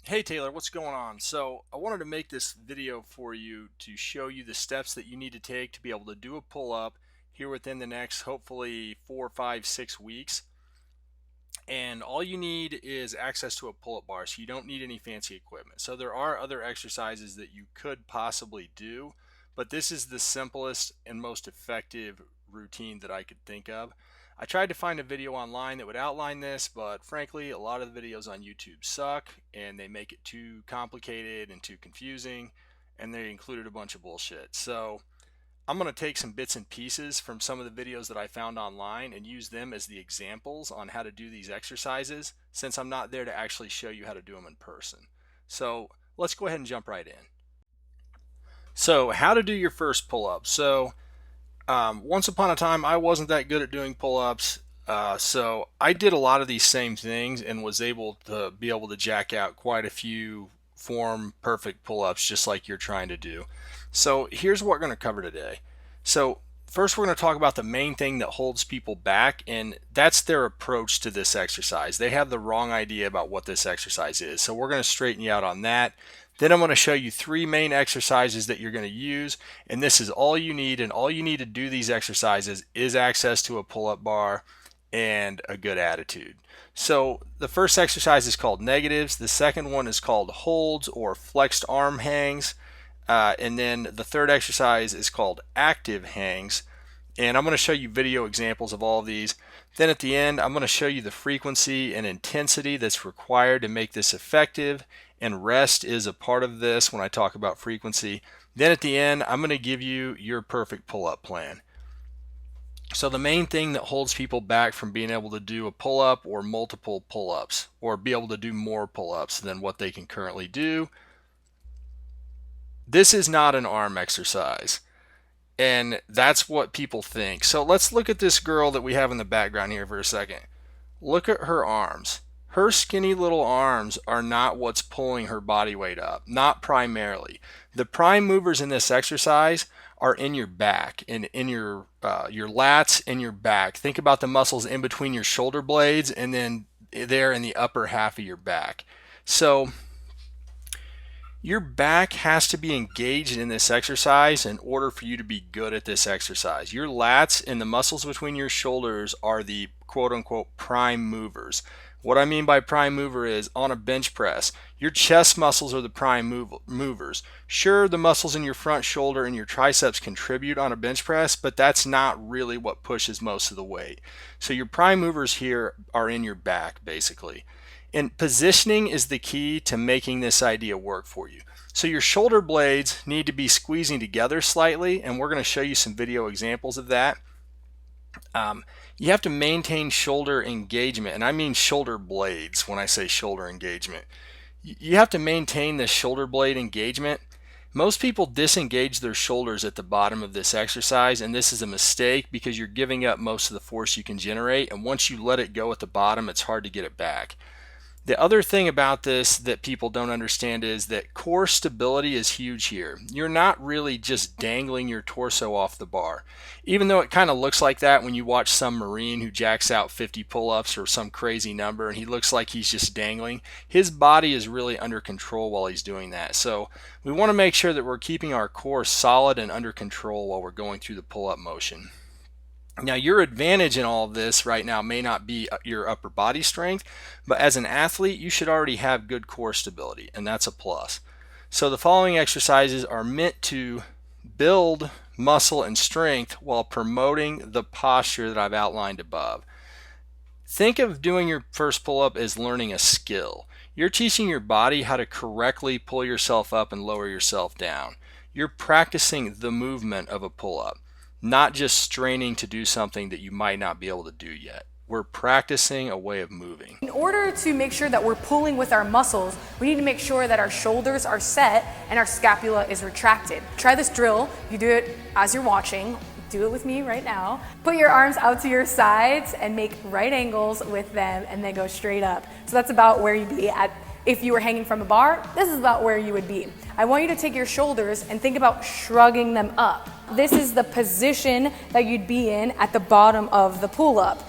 Hey Taylor, what's going on? So I wanted to make this video for you to show you the steps that you need to take to be able to do a pull-up here within the next hopefully 4, 5, 6 weeks. And all you need is access to a pull-up bar, so you don't need any fancy equipment. So there are other exercises that you could possibly do, but this is the simplest and most effective routine that I could think of. I tried to find a video online that would outline this, but frankly, a lot of the videos on YouTube suck and they make it too complicated and too confusing, and they included a bunch of bullshit. So I'm going to take some bits and pieces from some of the videos that I found online and use them as the examples on how to do these exercises, since I'm not there to actually show you how to do them in person. So let's go ahead and jump right in. So how to do your first pull-up. Once upon a time, I wasn't that good at doing pull-ups. So I did a lot of these same things and was able to jack out quite a few form perfect pull-ups just like you're trying to do. So here's what we're going to cover today. So first we're going to talk about the main thing that holds people back, and that's their approach to this exercise. They have the wrong idea about what this exercise is. So we're going to straighten you out on that. Then I'm going to show you three main exercises that you're going to use, and this is all you need, and all you need to do these exercises is access to a pull-up bar and a good attitude. So the first exercise is called negatives. The second one is called holds or flexed arm hangs. And then the third exercise is called active hangs. And I'm going to show you video examples of all of these. Then at the end, I'm going to show you the frequency and intensity that's required to make this effective. And rest is a part of this when I talk about frequency. Then at the end, I'm going to give you your perfect pull-up plan. So the main thing that holds people back from being able to do a pull-up or multiple pull-ups, or be able to do more pull-ups than what they can currently do, this is not an arm exercise. And that's what people think. So let's look at this girl that we have in the background here for a second. Look at her arms. Her skinny little arms are not what's pulling her body weight up, not primarily. The prime movers in this exercise are in your back and in your lats and your back. Think about the muscles in between your shoulder blades and then there in the upper half of your back. So your back has to be engaged in this exercise in order for you to be good at this exercise. Your lats and the muscles between your shoulders are the quote unquote prime movers. What I mean by prime mover is on a bench press, your chest muscles are the prime movers. Sure, the muscles in your front shoulder and your triceps contribute on a bench press, but that's not really what pushes most of the weight. So your prime movers here are in your back, basically. And positioning is the key to making this idea work for you. So your shoulder blades need to be squeezing together slightly, and we're going to show you some video examples of that. You have to maintain shoulder engagement, and I mean shoulder blades when I say shoulder engagement. You have to maintain the shoulder blade engagement. Most people disengage their shoulders at the bottom of this exercise, and this is a mistake because you're giving up most of the force you can generate, and once you let it go at the bottom, it's hard to get it back. The other thing about this that people don't understand is that core stability is huge here. You're not really just dangling your torso off the bar. Even though it kind of looks like that when you watch some Marine who jacks out 50 pull-ups or some crazy number and he looks like he's just dangling, his body is really under control while he's doing that. So we want to make sure that we're keeping our core solid and under control while we're going through the pull-up motion. Now, your advantage in all of this right now may not be your upper body strength, but as an athlete, you should already have good core stability, and that's a plus. So the following exercises are meant to build muscle and strength while promoting the posture that I've outlined above. Think of doing your first pull-up as learning a skill. You're teaching your body how to correctly pull yourself up and lower yourself down. You're practicing the movement of a pull-up, not just straining to do something that you might not be able to do yet. We're practicing a way of moving. In order to make sure that we're pulling with our muscles, we need to make sure that our shoulders are set and our scapula is retracted. Try this drill. You do it as you're watching. Do it with me right now. Put your arms out to your sides and make right angles with them and then go straight up. So that's about where you'd be at. If you were hanging from a bar, this is about where you would be. I want you to take your shoulders and think about shrugging them up. This is the position that you'd be in at the bottom of the pull-up.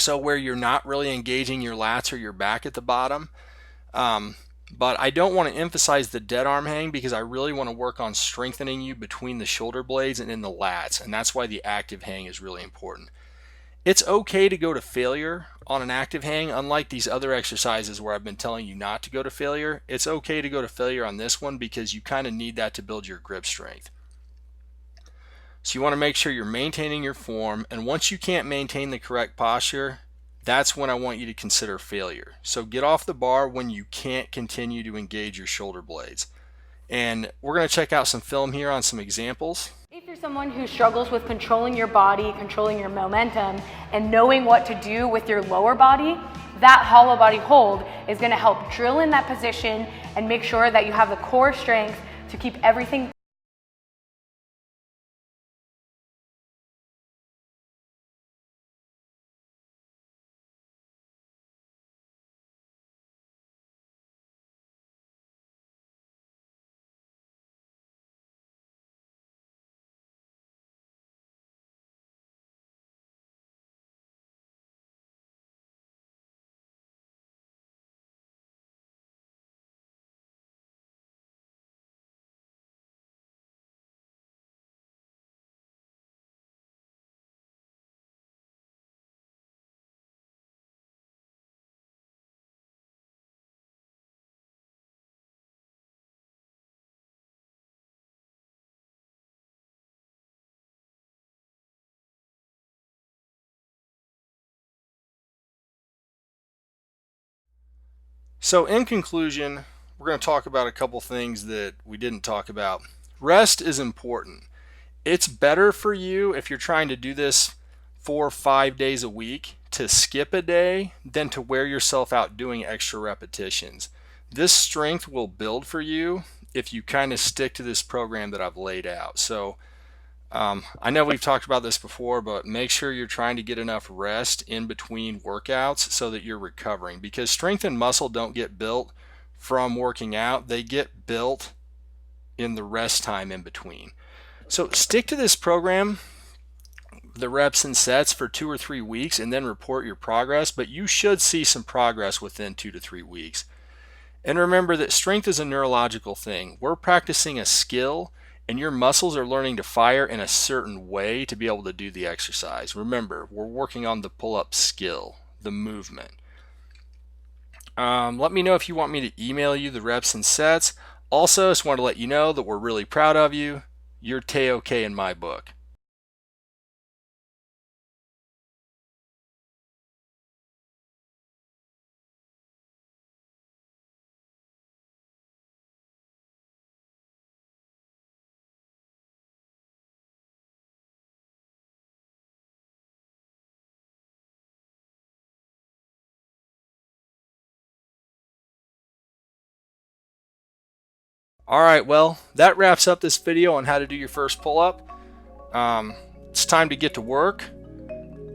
so where you're not really engaging your lats or your back at the bottom. But I don't want to emphasize the dead arm hang because I really want to work on strengthening you between the shoulder blades and in the lats, and that's why the active hang is really important. It's okay to go to failure on an active hang, unlike these other exercises where I've been telling you not to go to failure. It's okay to go to failure on this one because you kind of need that to build your grip strength. So you want to make sure you're maintaining your form, and once you can't maintain the correct posture, that's when I want you to consider failure. So get off the bar when you can't continue to engage your shoulder blades. And we're going to check out some film here on some examples. If you're someone who struggles with controlling your body, controlling your momentum, and knowing what to do with your lower body, that hollow body hold is going to help drill in that position and make sure that you have the core strength to keep everything. So in conclusion, we're going to talk about a couple things that we didn't talk about. Rest is important. It's better for you if you're trying to do this 4 or 5 days a week to skip a day than to wear yourself out doing extra repetitions. This strength will build for you if you kind of stick to this program that I've laid out. So I know we've talked about this before, but make sure you're trying to get enough rest in between workouts so that you're recovering, because strength and muscle don't get built from working out. They get built in the rest time in between. So stick to this program, the reps and sets, for 2 or 3 weeks and then report your progress, but you should see some progress within 2 to 3 weeks. And remember that strength is a neurological thing. We're practicing a skill, and your muscles are learning to fire in a certain way to be able to do the exercise. Remember, we're working on the pull-up skill, the movement. Let me know if you want me to email you the reps and sets. Also, just want to let you know that we're really proud of you. You're Tay-OK in my book. All right, well, that wraps up this video on how to do your first pull-up. It's time to get to work.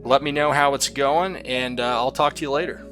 Let me know how it's going, and I'll talk to you later.